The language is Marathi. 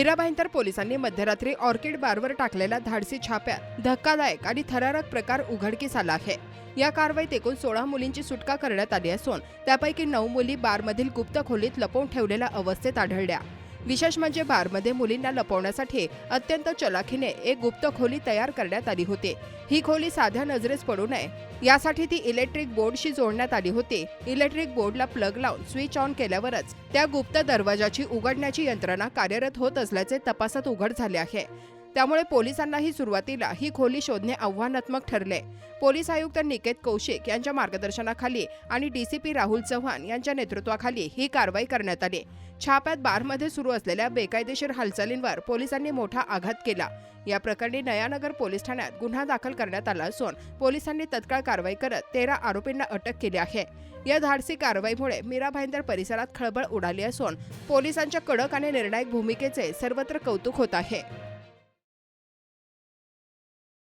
मीरा भाईंदर पोलिसांनी मध्यरात्री ऑर्किड बारवर टाकलेल्या धाडसी छाप्यात धक्कादायक आणि थरारक प्रकार उघडकीस आला आहे। या कारवाईत एकूण 16 मुलींची सुटका करण्यात आली असून त्यापैकी 9 मुली बारमधील गुप्त खोलीत लपवून ठेवलेल्या अवस्थेत आढळल्या। विशेष म्हणजे बारमध्ये मुलींना लपवण्यासाठी अत्यंत चलाखीने एक गुप्त खोली तयार करण्यात आली होती। ही खोली साध्या नजरेस पडू नये यासाठी ती इलेक्ट्रिक बोर्डशी जोडण्यात आली होती। इलेक्ट्रिक बोर्डला प्लग लावून स्विच ऑन केल्यावरच त्या गुप्त दरवाजाची उघडण्याची यंत्रणा कार्यरत होत असल्याचे तपासात उघड झाले आहे। त्यामुळे पोलिसांनाही सुरुवातीला ही खोली शोधणे आव्हानात्मक ठरले। पोलीस आयुक्त निकेत कौशिक यांच्या मार्गदर्शनाखाली आणि डीसीपी राहुल चव्हाण यांच्या नेतृत्वाखाली ही कारवाई करण्यात आली। छाप्यात बारमध्ये सुरू असलेल्या बेकायदेशीर हालचालींवर पोलिसांनी मोठा आघात केला। या प्रकरणी नयानगर पोलीस ठाण्यात गुन्हा दाखल करण्यात आला असून पोलिसांनी तत्काळ कारवाई करत 13 आरोपींना अटक केली आहे। या धाडसी कारवाईमुळे मीरा भाईंदर परिसरात खळबळ उडाली असून पोलिसांच्या कडक आणि निर्णायक भूमिकेचे सर्वत्र कौतुक होत आहे।